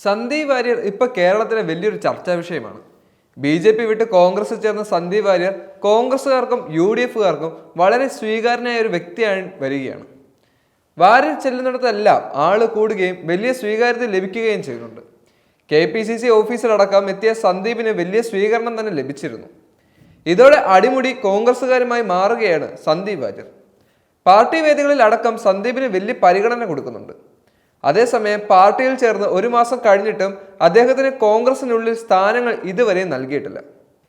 സന്ദീപ് വാര്യർ ഇപ്പോൾ കേരളത്തിലെ വലിയൊരു ചർച്ചാ വിഷയമാണ്. BJP വിട്ട് കോൺഗ്രസ് ചേർന്ന സന്ദീപ് വാര്യർ കോൺഗ്രസ്സുകാർക്കും UDFകാർക്കും വളരെ സ്വീകാര്യനായ ഒരു വ്യക്തിയായി വരികയാണ്. വാര്യർ ചെല്ലുന്നിടത്തെല്ലാം ആള് കൂടുകയും വലിയ സ്വീകാര്യത ലഭിക്കുകയും ചെയ്യുന്നുണ്ട്. KPCC ഓഫീസിലടക്കം എത്തിയ സന്ദീപിന് വലിയ സ്വീകരണം തന്നെ ലഭിച്ചിരുന്നു. ഇതോടെ അടിമുടി കോൺഗ്രസ്സുകാരുമായി മാറുകയാണ് സന്ദീപ് വാര്യർ. പാർട്ടി വേദികളിൽ അടക്കം സന്ദീപിന് വലിയ പരിഗണന കൊടുക്കുന്നുണ്ട്. അതേസമയം പാർട്ടിയിൽ ചേർന്ന് ഒരു മാസം കഴിഞ്ഞിട്ടും അദ്ദേഹത്തിന് കോൺഗ്രസിനുള്ളിൽ സ്ഥാനങ്ങൾ ഇതുവരെ നൽകിയിട്ടില്ല.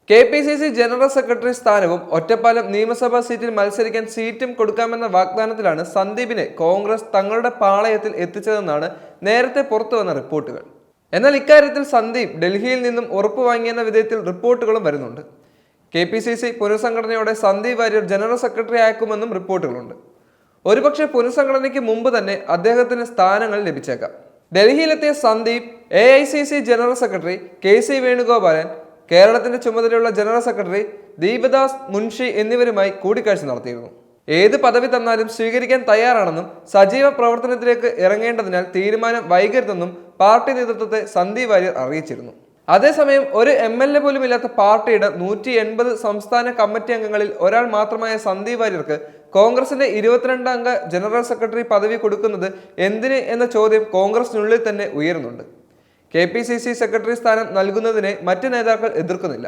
KPCC ജനറൽ സെക്രട്ടറി സ്ഥാനവും ഒറ്റപ്പാലം നിയമസഭാ സീറ്റിൽ മത്സരിക്കാൻ സീറ്റും കൊടുക്കാമെന്ന വാഗ്ദാനത്തിലാണ് സന്ദീപിനെ കോൺഗ്രസ് തങ്ങളുടെ പാളയത്തിൽ എത്തിച്ചതെന്നാണ് നേരത്തെ പുറത്തുവന്ന റിപ്പോർട്ടുകൾ. എന്നാൽ ഇക്കാര്യത്തിൽ സന്ദീപ് ഡൽഹിയിൽ നിന്നും ഉറപ്പു വാങ്ങിയെന്ന വിധത്തിൽ റിപ്പോർട്ടുകളും വരുന്നുണ്ട്. KPCC പുനഃസംഘടനയോടെ സന്ദീപ് വാര്യർ ജനറൽ സെക്രട്ടറി ആക്കുമെന്നും റിപ്പോർട്ടുകളുണ്ട്. ഒരുപക്ഷെ പുനഃസംഘടനയ്ക്ക് മുമ്പ് തന്നെ അദ്ദേഹത്തിന് സ്ഥാനങ്ങൾ ലഭിച്ചേക്കാം. ഡൽഹിയിലെത്തിയ Sandeep AICC general secretary KC വേണുഗോപാലൻ, കേരളത്തിന്റെ ചുമതലയുള്ള ജനറൽ സെക്രട്ടറി ദീപദാസ് മുൻഷി എന്നിവരുമായി കൂടിക്കാഴ്ച നടത്തിയിരുന്നു. ഏത് പദവി തന്നാലും സ്വീകരിക്കാൻ തയ്യാറാണെന്നും സജീവ പ്രവർത്തനത്തിലേക്ക് ഇറങ്ങേണ്ടതിനാൽ തീരുമാനം വൈകരുതെന്നും പാർട്ടി നേതൃത്വത്തെ സന്ദീപ് വാര്യർ അറിയിച്ചിരുന്നു. അതേസമയം ഒരു MLA പോലും ഇല്ലാത്ത പാർട്ടിയുടെ 180 സംസ്ഥാന കമ്മിറ്റി അംഗങ്ങളിൽ ഒരാൾ മാത്രമായ സന്ദീപ് വാര്യർക്ക് കോൺഗ്രസിന്റെ 22 അംഗ ജനറൽ സെക്രട്ടറി പദവി കൊടുക്കുന്നത് എന്തിന് എന്ന ചോദ്യം കോൺഗ്രസിനുള്ളിൽ തന്നെ ഉയരുന്നുണ്ട്. KPCC സെക്രട്ടറി സ്ഥാനം നൽകുന്നതിനെ മറ്റ് നേതാക്കൾ എതിർക്കുന്നില്ല.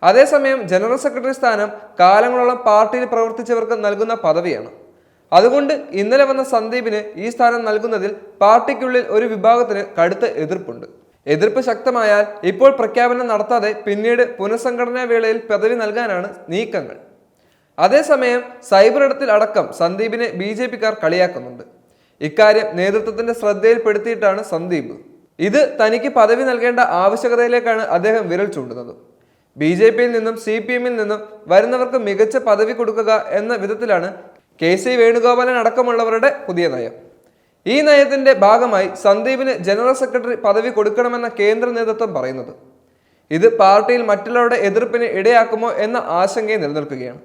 അതേസമയം ജനറൽ സെക്രട്ടറി സ്ഥാനം കാലങ്ങളോളം പാർട്ടിയിൽ പ്രവർത്തിച്ചവർക്ക് നൽകുന്ന പദവിയാണ്. അതുകൊണ്ട് ഇന്നലെ വന്ന സന്ദീപിന് ഈ സ്ഥാനം നൽകുന്നതിൽ പാർട്ടിക്കുള്ളിൽ ഒരു വിഭാഗത്തിന് കടുത്ത എതിർപ്പുണ്ട്. എതിർപ്പ് ശക്തമായാൽ ഇപ്പോൾ പ്രഖ്യാപനം നടത്താതെ പിന്നീട് പുനഃസംഘടനാ വേളയിൽ പദവി നൽകാനാണ് നീക്കങ്ങൾ. അതേസമയം സൈബർ ഇടത്തിൽ അടക്കം സന്ദീപിനെ BJPക്കാർ കളിയാക്കുന്നുണ്ട്. ഇക്കാര്യം നേതൃത്വത്തിന്റെ ശ്രദ്ധയിൽപ്പെടുത്തിയിട്ടാണ് സന്ദീപ് ഇത് തനിക്ക് പദവി നൽകേണ്ട ആവശ്യകതയിലേക്കാണ് അദ്ദേഹം വിരൽ ചൂണ്ടുന്നത്. BJPയിൽ നിന്നും CPMൽ നിന്നും വരുന്നവർക്ക് മികച്ച പദവി കൊടുക്കുക എന്ന വിധത്തിലാണ് KC വേണുഗോപാലൻ അടക്കമുള്ളവരുടെ പുതിയ നയം. ഈ നയത്തിന്റെ ഭാഗമായി സന്ദീപിന് ജനറൽ സെക്രട്ടറി പദവി കൊടുക്കണമെന്ന കേന്ദ്ര നേതൃത്വം പറയുന്നത്. ഇത് പാർട്ടിയിൽ മറ്റുള്ളവരുടെ എതിർപ്പിന് ഇടയാക്കുമോ എന്ന ആശങ്കയും നിലനിൽക്കുകയാണ്.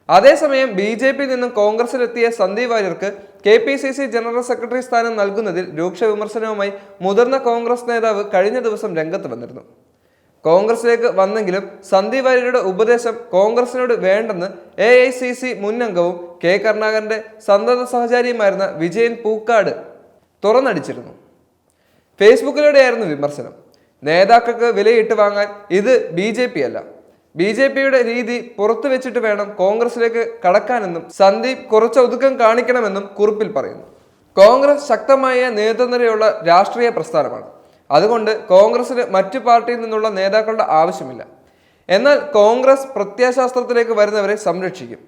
അതേസമയം BJPയിൽ നിന്നും കോൺഗ്രസിലെത്തിയ സന്ദീപ് വാര്യർക്ക് KPCC ജനറൽ സെക്രട്ടറി സ്ഥാനം നൽകുന്നതിൽ രൂക്ഷ വിമർശനവുമായി മുതിർന്ന കോൺഗ്രസ് നേതാവ് കഴിഞ്ഞ ദിവസം രംഗത്ത് വന്നിരുന്നു. കോൺഗ്രസിലേക്ക് വന്നെങ്കിലും സന്ദീപ് വാര്യരുടെ ഉപദേശം കോൺഗ്രസിനോട് വേണ്ടെന്ന് AICC മുൻ അംഗവും K കരുണാകരന്റെ സന്തത സഹചാരിയുമായിരുന്ന വിജയൻ പൂക്കാട് തുറന്നടിച്ചിരുന്നു. ഫേസ്ബുക്കിലൂടെയായിരുന്നു വിമർശനം. നേതാക്കൾക്ക് വിലയിട്ട് വാങ്ങാൻ ഇത് BJP അല്ല, BJPയുടെ രീതി പുറത്തു വെച്ചിട്ട് വേണം കോൺഗ്രസിലേക്ക് കടക്കാനെന്നും സന്ദീപ് കുറച്ച് ഒതുക്കം കാണിക്കണമെന്നും കുറിപ്പിൽ പറയുന്നു. കോൺഗ്രസ് ശക്തമായ നേതൃനിരയുള്ള രാഷ്ട്രീയ പ്രസ്ഥാനമാണ്. അതുകൊണ്ട് കോൺഗ്രസിന് മറ്റു പാർട്ടിയിൽ നിന്നുള്ള നേതാക്കളുടെ ആവശ്യമില്ല. എന്നാൽ കോൺഗ്രസ് പ്രത്യയശാസ്ത്രത്തിലേക്ക് വരുന്നവരെ സംരക്ഷിക്കും.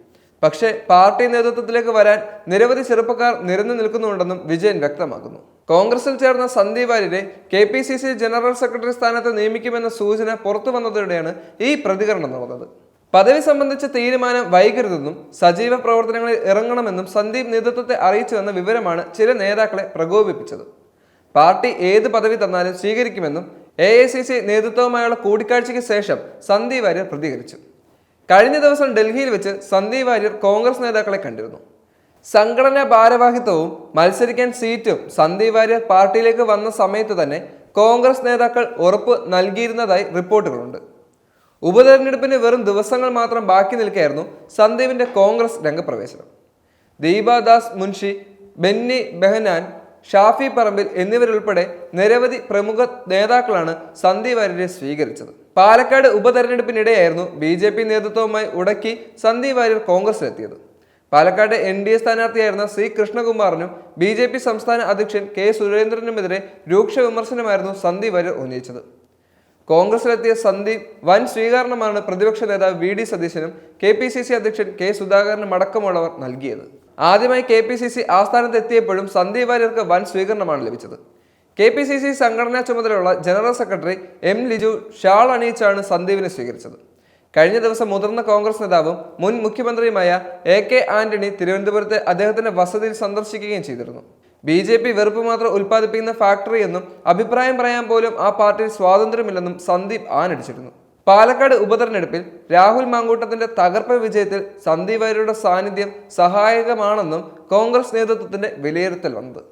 പക്ഷേ പാർട്ടി നേതൃത്വത്തിലേക്ക് വരാൻ നിരവധി ചെറുപ്പക്കാർ നിരന്നു നിൽക്കുന്നുണ്ടെന്നും വിജയൻ വ്യക്തമാക്കുന്നു. കോൺഗ്രസിൽ ചേർന്ന സന്ദീപ് വാര്യരെ KPCC ജനറൽ സെക്രട്ടറി സ്ഥാനത്ത് നിയമിക്കുമെന്ന സൂചന പുറത്തു വന്നതോടെയാണ് ഈ പ്രതികരണം നടന്നത്. പദവി സംബന്ധിച്ച തീരുമാനം വൈകരുതെന്നും സജീവ പ്രവർത്തനങ്ങളിൽ ഇറങ്ങണമെന്നും സന്ദീപ് നേതൃത്വത്തെ അറിയിച്ചുവെന്ന വിവരമാണ് ചില നേതാക്കളെ പ്രകോപിപ്പിച്ചത്. പാർട്ടി ഏത് പദവി തന്നാലും സ്വീകരിക്കുമെന്നും AICC നേതൃത്വവുമായുള്ള കൂടിക്കാഴ്ചയ്ക്ക് ശേഷം സന്ദീപ് വാര്യർ പ്രതികരിച്ചു. കഴിഞ്ഞ ദിവസം ഡൽഹിയിൽ വെച്ച് സന്ദീപ് വാര്യർ കോൺഗ്രസ് നേതാക്കളെ കണ്ടിരുന്നു. സംഘടനാ ഭാരവാഹിത്വവും മത്സരിക്കാൻ സീറ്റും സന്ദീപ് വാര്യർ പാർട്ടിയിലേക്ക് വന്ന സമയത്ത് തന്നെ കോൺഗ്രസ് നേതാക്കൾ ഉറപ്പ് നൽകിയിരുന്നതായി റിപ്പോർട്ടുകളുണ്ട്. ഉപതെരഞ്ഞെടുപ്പിന് വെറും ദിവസങ്ങൾ മാത്രം ബാക്കി നിൽക്കെയായിരുന്നു സന്ദീപിന്റെ കോൺഗ്രസ് രംഗപ്രവേശനം. ദീപദാസ് മുൻഷി, ബെന്നി ബെഹനാൻ, ഷാഫി പറമ്പിൽ എന്നിവരുൾപ്പെടെ നിരവധി പ്രമുഖ നേതാക്കളാണ് സന്ദീപ് വാര്യരെ സ്വീകരിച്ചത്. പാലക്കാട് ഉപതെരഞ്ഞെടുപ്പിനിടെയായിരുന്നു BJP നേതൃത്വവുമായി ഉടക്കി Sandeep Warrier കോൺഗ്രസിലെത്തിയത്. Palakkad NDA സ്ഥാനാർത്ഥിയായിരുന്ന C കൃഷ്ണകുമാറിനും BJP സംസ്ഥാന അധ്യക്ഷൻ K സുരേന്ദ്രനുമെതിരെ രൂക്ഷ വിമർശനമായിരുന്നു സന്ദീപ് വാര്യർ ഉന്നയിച്ചത്. കോൺഗ്രസിലെത്തിയ സന്ദീപ് വൻ സ്വീകരണമാണ് പ്രതിപക്ഷ നേതാവ് VD സതീശനും KPCC അധ്യക്ഷൻ K സുധാകരനും അടക്കമുള്ളവർ നൽകിയത്. ആദ്യമായി KPCC ആസ്ഥാനത്ത് എത്തിയപ്പോഴും സന്ദീപ് വാര്യർക്ക് വൻ സ്വീകരണമാണ് ലഭിച്ചത്. KPCC സംഘടനാ ചുമതലയുള്ള general secretary M Liju shawl അണിയിച്ചാണ് സന്ദീപിനെ സ്വീകരിച്ചത്. കഴിഞ്ഞ ദിവസം മുതിർന്ന കോൺഗ്രസ് നേതാവും മുൻ മുഖ്യമന്ത്രിയുമായ AK ആന്റണി തിരുവനന്തപുരത്തെ അദ്ദേഹത്തിന്റെ വസതിയിൽ സന്ദർശിക്കുകയും ചെയ്തിരുന്നു. BJP വെറുപ്പ് മാത്രം ഉൽപ്പാദിപ്പിക്കുന്ന ഫാക്ടറി എന്നും അഭിപ്രായം പറയാൻ പോലും ആ പാർട്ടിയിൽ സ്വാതന്ത്ര്യമില്ലെന്നും സന്ദീപ് ആഞ്ഞടിച്ചിരുന്നു. പാലക്കാട് ഉപതെരഞ്ഞെടുപ്പിൽ രാഹുൽ മാങ്കൂട്ടത്തിന്റെ തകർപ്പൻ വിജയത്തിൽ സന്ദീപ് വാര്യരുടെ സാന്നിധ്യം സഹായകമാണെന്നും കോൺഗ്രസ് നേതൃത്വത്തിന്റെ വിലയിരുത്തൽ വന്നത്.